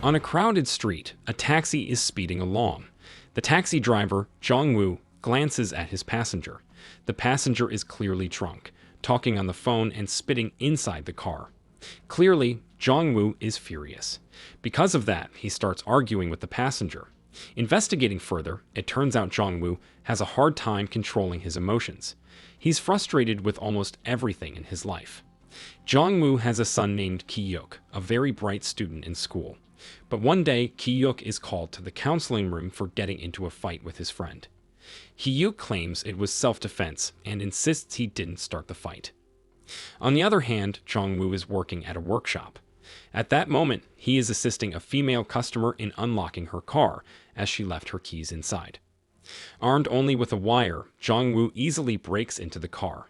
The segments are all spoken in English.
On a crowded street, a taxi is speeding along. The taxi driver, Jong-woo, glances at his passenger. The passenger is clearly drunk, talking on the phone and spitting inside the car. Clearly, Jong-woo is furious. Because of that, he starts arguing with the passenger. Investigating further, it turns out Jong-woo has a hard time controlling his emotions. He's frustrated with almost everything in his life. Jong-woo has a son named Ki-yuk, a very bright student in school. But one day, Ki-yuk is called to the counseling room for getting into a fight with his friend. Ki-yuk claims it was self-defense and insists he didn't start the fight. On the other hand, Jong-woo is working at a workshop. At that moment, he is assisting a female customer in unlocking her car as she left her keys inside. Armed only with a wire, Jong-woo easily breaks into the car.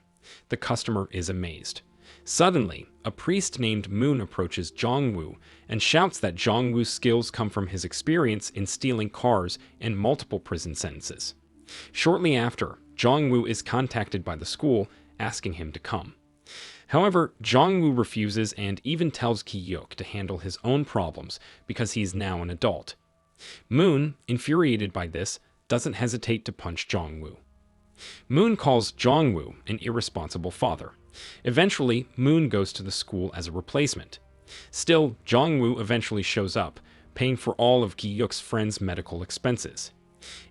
The customer is amazed. Suddenly, a priest named Moon approaches Jong-woo and shouts that Jong-woo's skills come from his experience in stealing cars and multiple prison sentences. Shortly after, Jong-woo is contacted by the school, asking him to come. However, Jong-woo refuses and even tells Ki-yuk to handle his own problems because he is now an adult. Moon, infuriated by this, doesn't hesitate to punch Jong-woo. Moon calls Jong-woo an irresponsible father. Eventually, Moon goes to the school as a replacement. Still, Jong-woo eventually shows up, paying for all of Ki-yuk's friend's medical expenses.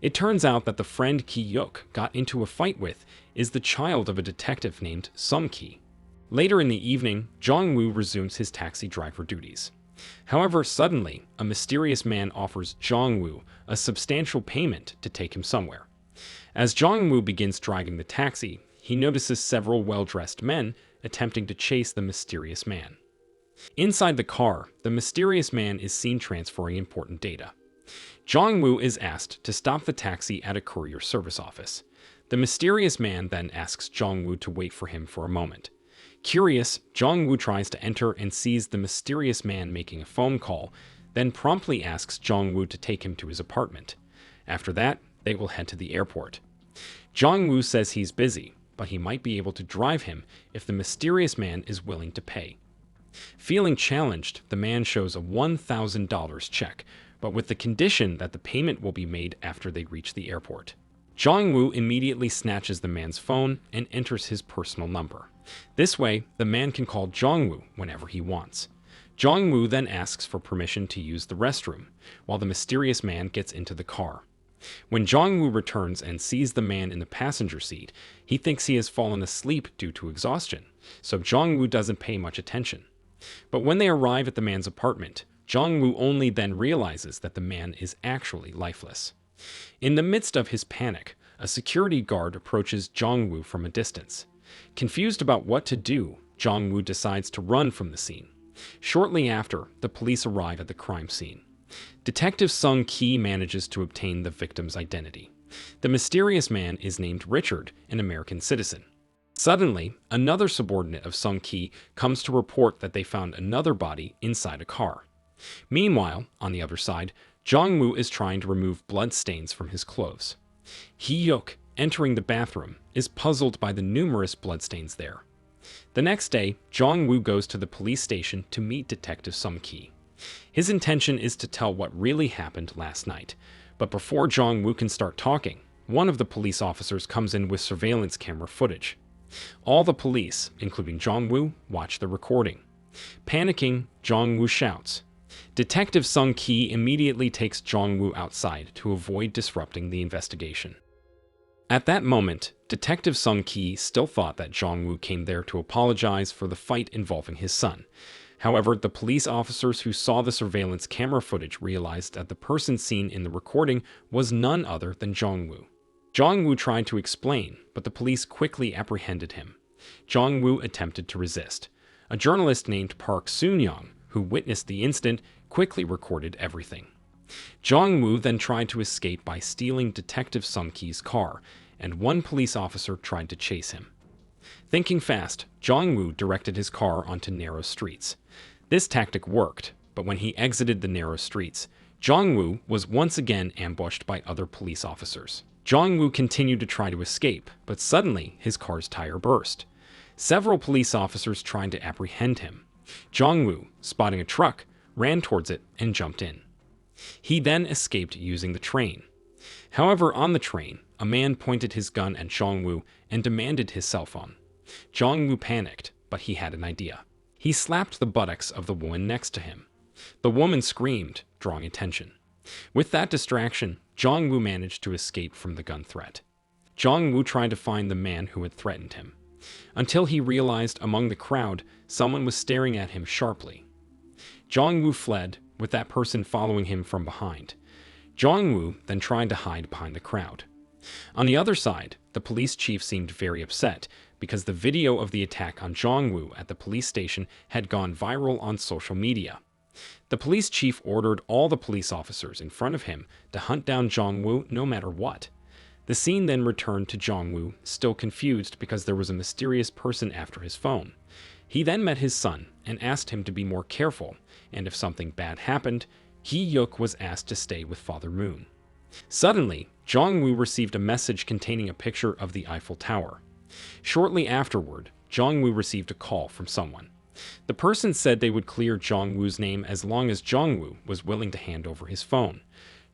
It turns out that the friend Ki-yuk got into a fight with is the child of a detective named Sung-ki. Later in the evening, Jong-woo resumes his taxi driver duties. However, suddenly, a mysterious man offers Jong-woo a substantial payment to take him somewhere. As Jong-woo begins driving the taxi, he notices several well-dressed men attempting to chase the mysterious man. Inside the car, the mysterious man is seen transferring important data. Jong-woo is asked to stop the taxi at a courier service office. The mysterious man then asks Jong-woo to wait for him for a moment. Curious, Jong-woo tries to enter and sees the mysterious man making a phone call, then promptly asks Jong-woo to take him to his apartment. After that, they will head to the airport. Jong-woo says he's busy, but he might be able to drive him if the mysterious man is willing to pay. Feeling challenged, the man shows a $1,000 check, but with the condition that the payment will be made after they reach the airport. Jong-woo immediately snatches the man's phone and enters his personal number. This way, the man can call Jong-woo whenever he wants. Jong-woo then asks for permission to use the restroom, while the mysterious man gets into the car. When Jong-woo returns and sees the man in the passenger seat, he thinks he has fallen asleep due to exhaustion, so Jong-woo doesn't pay much attention. But when they arrive at the man's apartment, Jong-woo only then realizes that the man is actually lifeless. In the midst of his panic, a security guard approaches Jong-woo from a distance. Confused about what to do, Jong-woo decides to run from the scene. Shortly after, the police arrive at the crime scene. Detective Sung-ki manages to obtain the victim's identity. The mysterious man is named Richard, an American citizen. Suddenly, another subordinate of Sung-ki comes to report that they found another body inside a car. Meanwhile, on the other side, Jong-woo is trying to remove blood stains from his clothes. Ki-yuk, entering the bathroom, is puzzled by the numerous bloodstains there. The next day, Jong-woo goes to the police station to meet Detective Sung-ki. His intention is to tell what really happened last night, but before Jong-woo can start talking, one of the police officers comes in with surveillance camera footage. All the police, including Jong-woo, watch the recording. Panicking, Jong-woo shouts. Detective Sung-ki immediately takes Jong-woo outside to avoid disrupting the investigation. At that moment, Detective Sung-ki still thought that Jong-woo came there to apologize for the fight involving his son. However, the police officers who saw the surveillance camera footage realized that the person seen in the recording was none other than Jong-woo. Jong-woo tried to explain, but the police quickly apprehended him. Jong-woo attempted to resist. A journalist named Park Soon-young, who witnessed the incident, quickly recorded everything. Jong-woo then tried to escape by stealing Detective Sung-ki's car, and one police officer tried to chase him. Thinking fast, Jong-woo directed his car onto narrow streets. This tactic worked, but when he exited the narrow streets, Jong-woo was once again ambushed by other police officers. Jong-woo continued to try to escape, but suddenly his car's tire burst. Several police officers tried to apprehend him. Jong-woo, spotting a truck, ran towards it, and jumped in. He then escaped using the train. However, on the train, a man pointed his gun at Jong-woo and demanded his cell phone. Jong-woo panicked, but he had an idea. He slapped the buttocks of the woman next to him. The woman screamed, drawing attention. With that distraction, Jong-woo managed to escape from the gun threat. Jong-woo tried to find the man who had threatened him, until he realized among the crowd someone was staring at him sharply. Jong-woo fled, with that person following him from behind. Jong-woo then tried to hide behind the crowd. On the other side, the police chief seemed very upset because the video of the attack on Jong-woo at the police station had gone viral on social media. The police chief ordered all the police officers in front of him to hunt down Jong-woo no matter what. The scene then returned to Jong-woo, still confused because there was a mysterious person after his phone. He then met his son and asked him to be more careful, and if something bad happened, Hee-yuk was asked to stay with Father Moon. Suddenly, Jong-woo received a message containing a picture of the Eiffel Tower. Shortly afterward, Jong-woo received a call from someone. The person said they would clear Jong-woo's name as long as Jong-woo was willing to hand over his phone.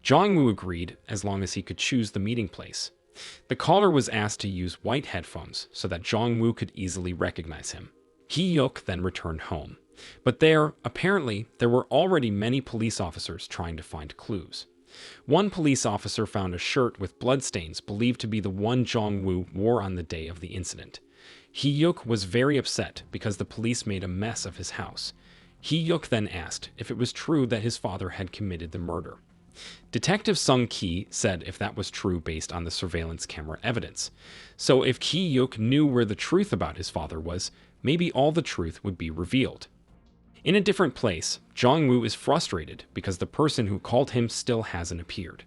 Jong-woo agreed as long as he could choose the meeting place. The caller was asked to use white headphones so that Jong-woo could easily recognize him. Hee-yuk then returned home. But apparently, there were already many police officers trying to find clues. One police officer found a shirt with bloodstains believed to be the one Jong-woo wore on the day of the incident. Hee-yuk was very upset because the police made a mess of his house. Hee-yuk then asked if it was true that his father had committed the murder. Detective Sung-ki said if that was true based on the surveillance camera evidence. So if Hee-yuk knew where the truth about his father was, maybe all the truth would be revealed. In a different place, Jong-woo is frustrated because the person who called him still hasn't appeared.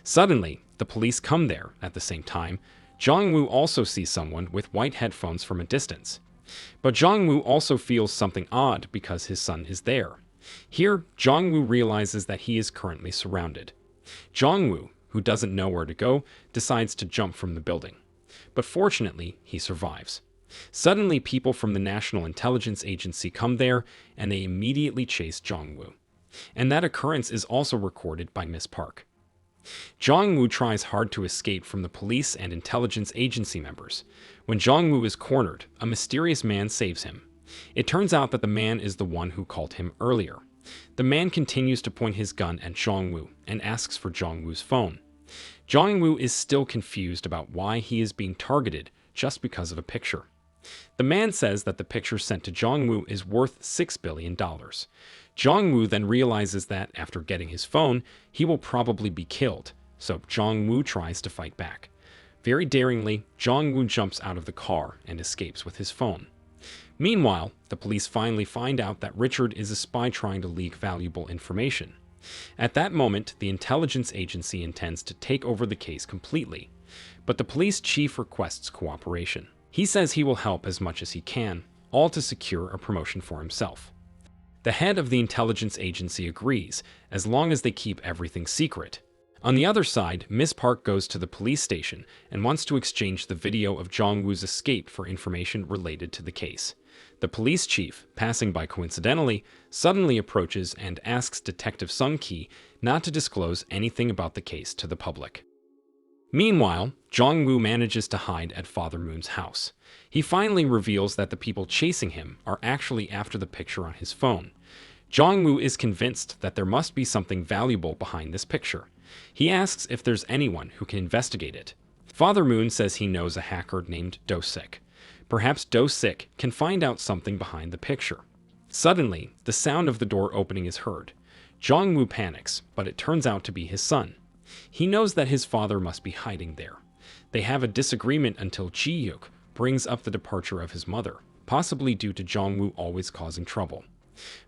Suddenly, the police come there at the same time. Jong-woo also sees someone with white headphones from a distance. But Jong-woo also feels something odd because his son is there. Here, Jong-woo realizes that he is currently surrounded. Jong-woo, who doesn't know where to go, decides to jump from the building. But fortunately, he survives. Suddenly, people from the National Intelligence Agency come there, and they immediately chase Jong-woo. And that occurrence is also recorded by Miss Park. Jong-woo tries hard to escape from the police and intelligence agency members. When Jong-woo is cornered, a mysterious man saves him. It turns out that the man is the one who called him earlier. The man continues to point his gun at Jong-woo and asks for Jong-woo's phone. Jong-woo is still confused about why he is being targeted just because of a picture. The man says that the picture sent to Jong-woo is worth $6 billion. Jong-woo then realizes that, after getting his phone, he will probably be killed, so Jong-woo tries to fight back. Very daringly, Jong-woo jumps out of the car and escapes with his phone. Meanwhile, the police finally find out that Richard is a spy trying to leak valuable information. At that moment, the intelligence agency intends to take over the case completely, but the police chief requests cooperation. He says he will help as much as he can, all to secure a promotion for himself. The head of the intelligence agency agrees, as long as they keep everything secret. On the other side, Miss Park goes to the police station and wants to exchange the video of Jong-woo's escape for information related to the case. The police chief, passing by coincidentally, suddenly approaches and asks Detective Sung-ki not to disclose anything about the case to the public. Meanwhile, Jong-woo manages to hide at Father Moon's house. He finally reveals that the people chasing him are actually after the picture on his phone. Jong-woo is convinced that there must be something valuable behind this picture. He asks if there's anyone who can investigate it. Father Moon says he knows a hacker named Do-sik. Perhaps Do-sik can find out something behind the picture. Suddenly, the sound of the door opening is heard. Jong-woo panics, but it turns out to be his son. He knows that his father must be hiding there. They have a disagreement until Ji-yuk brings up the departure of his mother, possibly due to Jong-woo always causing trouble.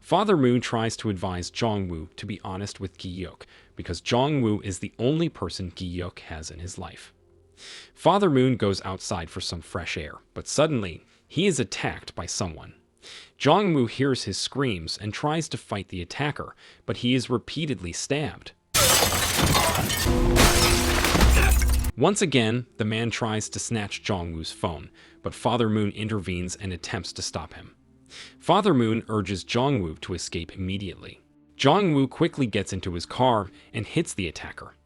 Father Moon tries to advise Jong-woo to be honest with Gi-yuk, because Jong-woo is the only person Gi-yuk has in his life. Father Moon goes outside for some fresh air, but suddenly, he is attacked by someone. Jong-woo hears his screams and tries to fight the attacker, but he is repeatedly stabbed. Once again, the man tries to snatch Jong-woo's phone, but Father Moon intervenes and attempts to stop him. Father Moon urges Jong-woo to escape immediately. Jong-woo quickly gets into his car and hits the attacker.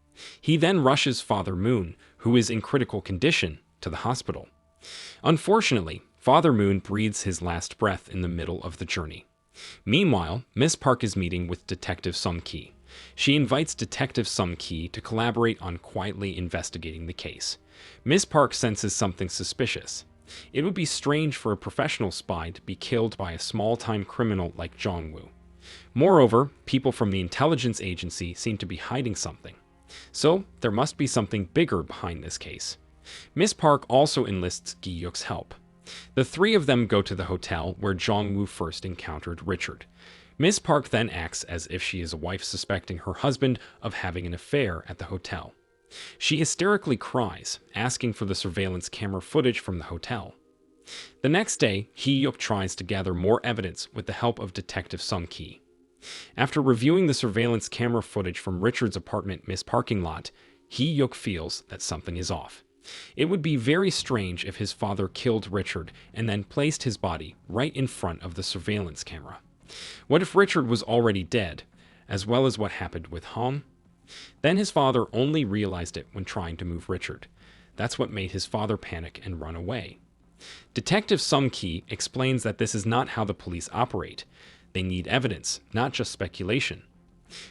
He then rushes Father Moon, who is in critical condition, to the hospital. Unfortunately, Father Moon breathes his last breath in the middle of the journey. Meanwhile, Miss Park is meeting with Detective Sung-ki. She invites Detective Sung-ki to collaborate on quietly investigating the case. Miss Park senses something suspicious. It would be strange for a professional spy to be killed by a small-time criminal like Jong-woo. Moreover, people from the intelligence agency seem to be hiding something. So, there must be something bigger behind this case. Miss Park also enlists Gi-yuk's help. The three of them go to the hotel where Jong-woo first encountered Richard. Miss Park then acts as if she is a wife suspecting her husband of having an affair at the hotel. She hysterically cries, asking for the surveillance camera footage from the hotel. The next day, Gi-yuk tries to gather more evidence with the help of Detective Sung-ki. After reviewing the surveillance camera footage from Richard's apartment parking lot, Gi-yuk feels that something is off. It would be very strange if his father killed Richard and then placed his body right in front of the surveillance camera. What if Richard was already dead, as well as what happened with Han? Then his father only realized it when trying to move Richard. That's what made his father panic and run away. Detective Sung-ki explains that this is not how the police operate. They need evidence, not just speculation.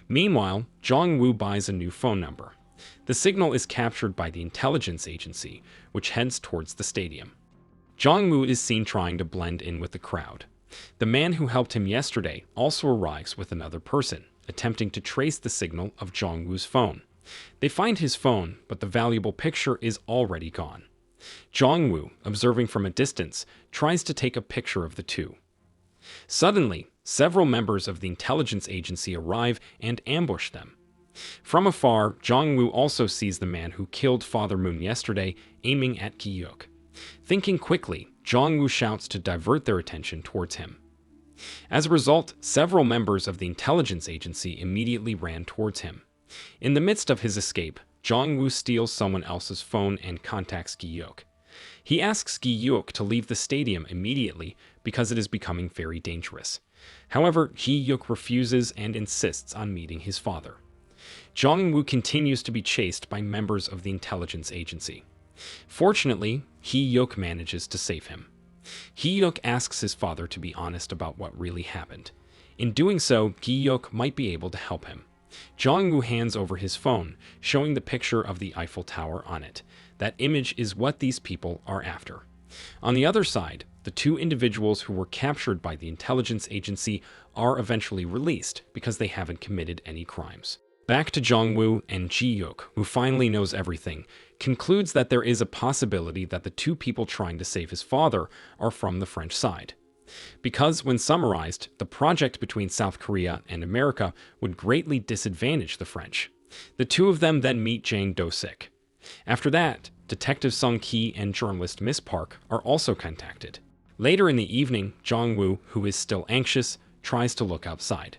Meanwhile, Jong-woo buys a new phone number. The signal is captured by the intelligence agency, which heads towards the stadium. Jong-woo is seen trying to blend in with the crowd. The man who helped him yesterday also arrives with another person, attempting to trace the signal of Jong-woo's phone. They find his phone, but the valuable picture is already gone. Jong-woo, observing from a distance, tries to take a picture of the two. Suddenly, several members of the intelligence agency arrive and ambush them. From afar, Jong-woo also sees the man who killed Father Moon yesterday aiming at Gi-yuk. Thinking quickly, Jong-woo shouts to divert their attention towards him. As a result, several members of the intelligence agency immediately ran towards him. In the midst of his escape, Jong-woo steals someone else's phone and contacts Gi-yuk. He asks Gi-yuk to leave the stadium immediately because it is becoming very dangerous. However, Gi-yuk refuses and insists on meeting his father. Jong-woo continues to be chased by members of the intelligence agency. Fortunately, Gi-yuk manages to save him. Gi-yuk asks his father to be honest about what really happened. In doing so, Gi-yuk might be able to help him. Jong-woo hands over his phone, showing the picture of the Eiffel Tower on it. That image is what these people are after. On the other side, the two individuals who were captured by the intelligence agency are eventually released because they haven't committed any crimes. Back to Jong-woo, and Gi-yuk, who finally knows everything, concludes that there is a possibility that the two people trying to save his father are from the French side. Because, when summarized, the project between South Korea and America would greatly disadvantage the French. The two of them then meet Jang Do-sik. After that, Detective Sung-ki and journalist Miss Park are also contacted. Later in the evening, Jong-woo, who is still anxious, tries to look outside.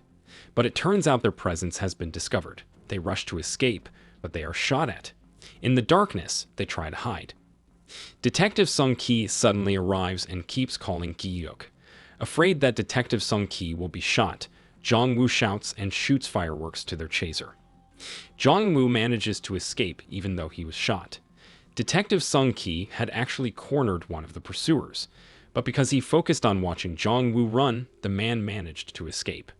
But it turns out their presence has been discovered. They rush to escape, but they are shot at. In the darkness, they try to hide. Detective Sung-ki suddenly arrives and keeps calling Gi-yuk. Afraid that Detective Sung-ki will be shot, Jong-woo shouts and shoots fireworks to their chaser. Jong-woo manages to escape even though he was shot. Detective Sung-ki had actually cornered one of the pursuers, but because he focused on watching Jong-woo run, the man managed to escape.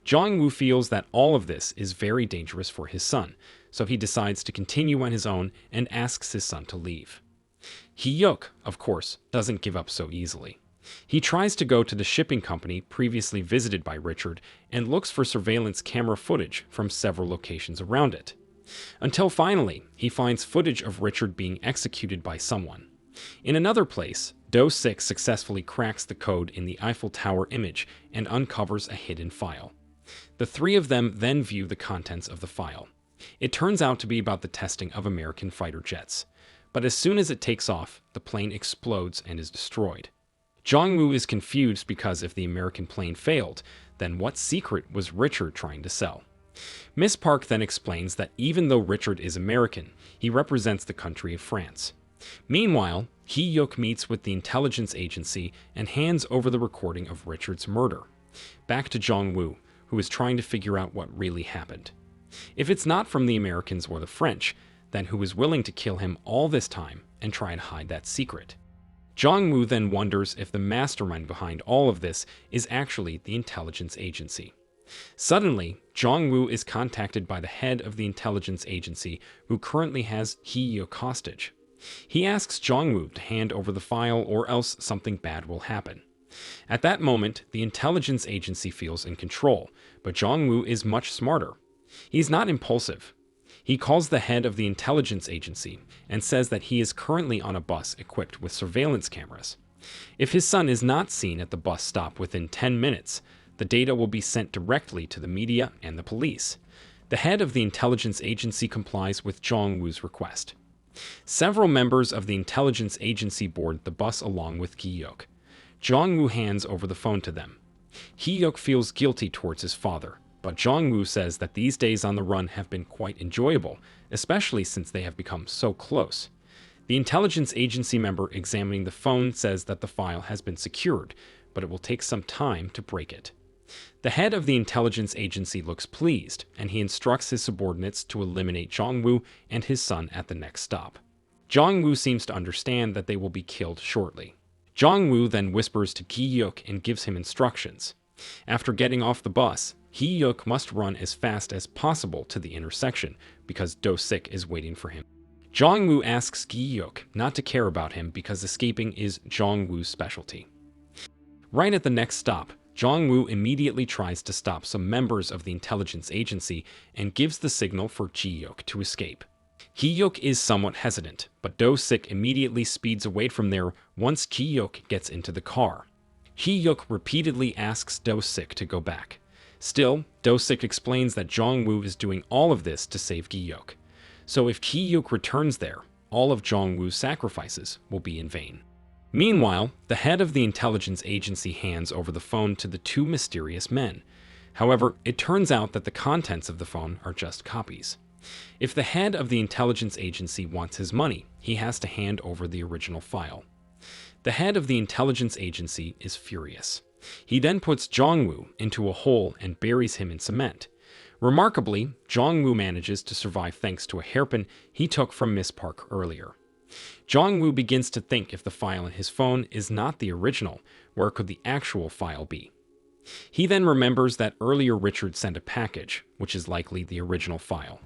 Jong-woo feels that all of this is very dangerous for his son, so he decides to continue on his own and asks his son to leave. Gi-yuk, of course, doesn't give up so easily. He tries to go to the shipping company previously visited by Richard and looks for surveillance camera footage from several locations around it. Until finally, he finds footage of Richard being executed by someone. In another place, Do-sik successfully cracks the code in the Eiffel Tower image and uncovers a hidden file. The three of them then view the contents of the file. It turns out to be about the testing of American fighter jets. But as soon as it takes off, the plane explodes and is destroyed. Jong-woo is confused because if the American plane failed, then what secret was Richard trying to sell? Miss Park then explains that even though Richard is American, he represents the country of France. Meanwhile, Gi-yuk meets with the intelligence agency and hands over the recording of Richard's murder. Back to Jong-woo, who is trying to figure out what really happened. If it's not from the Americans or the French, then who is willing to kill him all this time and try and hide that secret? Jong-woo then wonders if the mastermind behind all of this is actually the intelligence agency. Suddenly, Jong-woo is contacted by the head of the intelligence agency, who currently has Hee-yuk hostage. He asks Jong-woo to hand over the file or else something bad will happen. At that moment, the intelligence agency feels in control, but Jong-woo is much smarter. He's not impulsive. He calls the head of the intelligence agency and says that he is currently on a bus equipped with surveillance cameras. If his son is not seen at the bus stop within 10 minutes, the data will be sent directly to the media and the police. The head of the intelligence agency complies with Jong-woo's request. Several members of the intelligence agency board the bus along with Hee-yuk. Jong-woo hands over the phone to them. Hee-yuk feels guilty towards his father, but Jong-woo says that these days on the run have been quite enjoyable, especially since they have become so close. The intelligence agency member examining the phone says that the file has been secured, but it will take some time to break it. The head of the intelligence agency looks pleased, and he instructs his subordinates to eliminate Jong-woo and his son at the next stop. Jong-woo seems to understand that they will be killed shortly. Jong-woo then whispers to Hee-yuk and gives him instructions. After getting off the bus, Hee-yuk must run as fast as possible to the intersection because Do-sik is waiting for him. Jong-woo asks Hee-yuk not to care about him because escaping is Jong-woo's specialty. Right at the next stop, Jong-woo immediately tries to stop some members of the intelligence agency and gives the signal for Hee-yuk to escape. Hee-yuk is somewhat hesitant, but Do-sik immediately speeds away from there once Hee-yuk gets into the car. Hee-yuk repeatedly asks Do-sik to go back. Still, Do-sik explains that Jong-woo is doing all of this to save Hee-yuk. So if Hee-yuk returns there, all of Jong-woo's sacrifices will be in vain. Meanwhile, the head of the intelligence agency hands over the phone to the two mysterious men. However, it turns out that the contents of the phone are just copies. If the head of the intelligence agency wants his money, he has to hand over the original file. The head of the intelligence agency is furious. He then puts Jong-woo into a hole and buries him in cement. Remarkably, Jong-woo manages to survive thanks to a hairpin he took from Miss Park earlier. Jong-woo begins to think if the file in his phone is not the original, where could the actual file be? He then remembers that earlier Richard sent a package, which is likely the original file.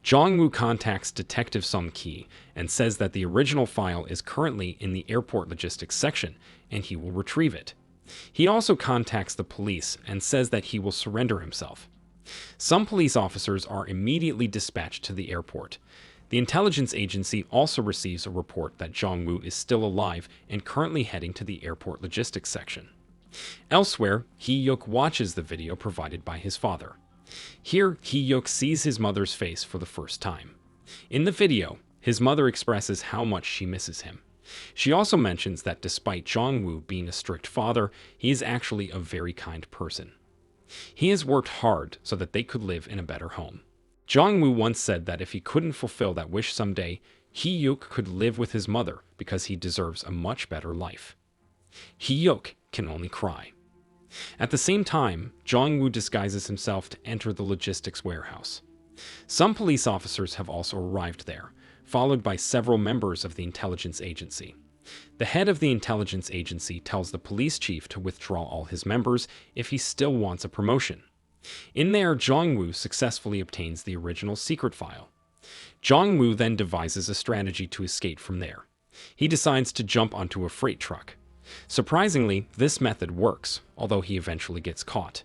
Jong-woo contacts Detective Sung-ki and says that the original file is currently in the airport logistics section and he will retrieve it. He also contacts the police and says that he will surrender himself. Some police officers are immediately dispatched to the airport. The intelligence agency also receives a report that Jong-woo is still alive and currently heading to the airport logistics section. Elsewhere, Hee-yuk watches the video provided by his father. Here, Hee-yuk sees his mother's face for the first time. In the video, his mother expresses how much she misses him. She also mentions that despite Jong-woo being a strict father, he is actually a very kind person. He has worked hard so that they could live in a better home. Jong-woo once said that if he couldn't fulfill that wish someday, Hee-yuk could live with his mother because he deserves a much better life. Hee-yuk can only cry. At the same time, Jong-woo disguises himself to enter the logistics warehouse. Some police officers have also arrived there, followed by several members of the intelligence agency. The head of the intelligence agency tells the police chief to withdraw all his members if he still wants a promotion. In there, Jong-woo successfully obtains the original secret file. Jong-woo then devises a strategy to escape from there. He decides to jump onto a freight truck. Surprisingly, this method works, although he eventually gets caught.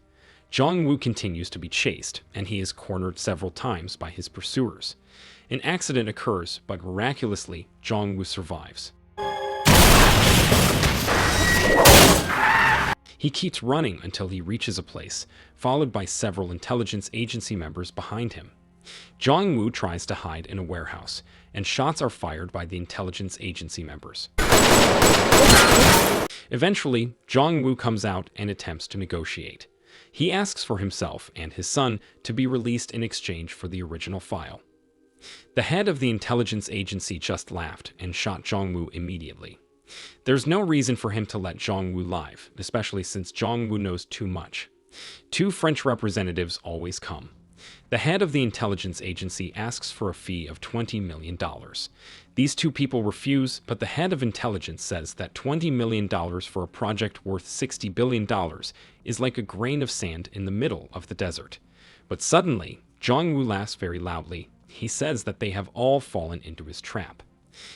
Jong-woo continues to be chased, and he is cornered several times by his pursuers. An accident occurs, but miraculously, Jong-woo survives. He keeps running until he reaches a place, followed by several intelligence agency members behind him. Jong-woo tries to hide in a warehouse, and shots are fired by the intelligence agency members. Eventually, Jong-woo comes out and attempts to negotiate. He asks for himself and his son to be released in exchange for the original file. The head of the intelligence agency just laughed and shot Jong-woo immediately. There's no reason for him to let Jong-woo live, especially since Jong-woo knows too much. Two French representatives always come. The head of the intelligence agency asks for a fee of $20 million. These two people refuse, but the head of intelligence says that $20 million for a project worth $60 billion is like a grain of sand in the middle of the desert. But suddenly, Jong-woo laughs very loudly. He says that they have all fallen into his trap.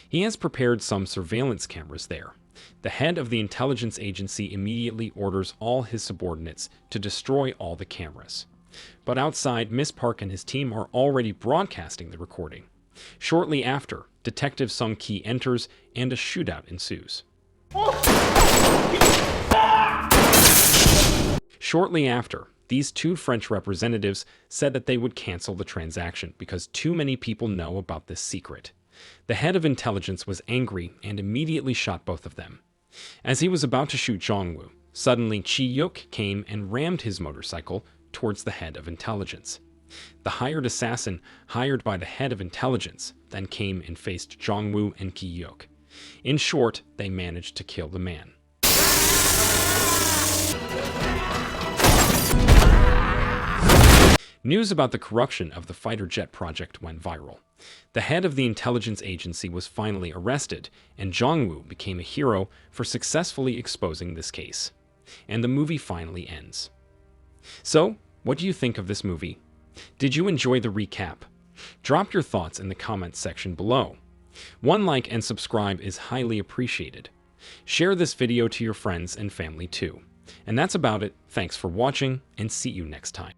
He has prepared some surveillance cameras there. The head of the intelligence agency immediately orders all his subordinates to destroy all the cameras. But outside, Miss Park and his team are already broadcasting the recording. Shortly after, Detective Sung-ki enters and a shootout ensues. Shortly after, these two French representatives said that they would cancel the transaction because too many people know about this secret. The head of intelligence was angry and immediately shot both of them. As he was about to shoot Jong-woo, suddenly Chi-yuk came and rammed his motorcycle towards the head of intelligence. The hired assassin, hired by the head of intelligence, then came and faced Jong-woo and Chi-yuk. In short, they managed to kill the man. News about the corruption of the fighter jet project went viral. The head of the intelligence agency was finally arrested, and Jong-woo became a hero for successfully exposing this case. And the movie finally ends. So, what do you think of this movie? Did you enjoy the recap? Drop your thoughts in the comments section below. One like and subscribe is highly appreciated. Share this video to your friends and family too. And that's about it. Thanks for watching, and see you next time.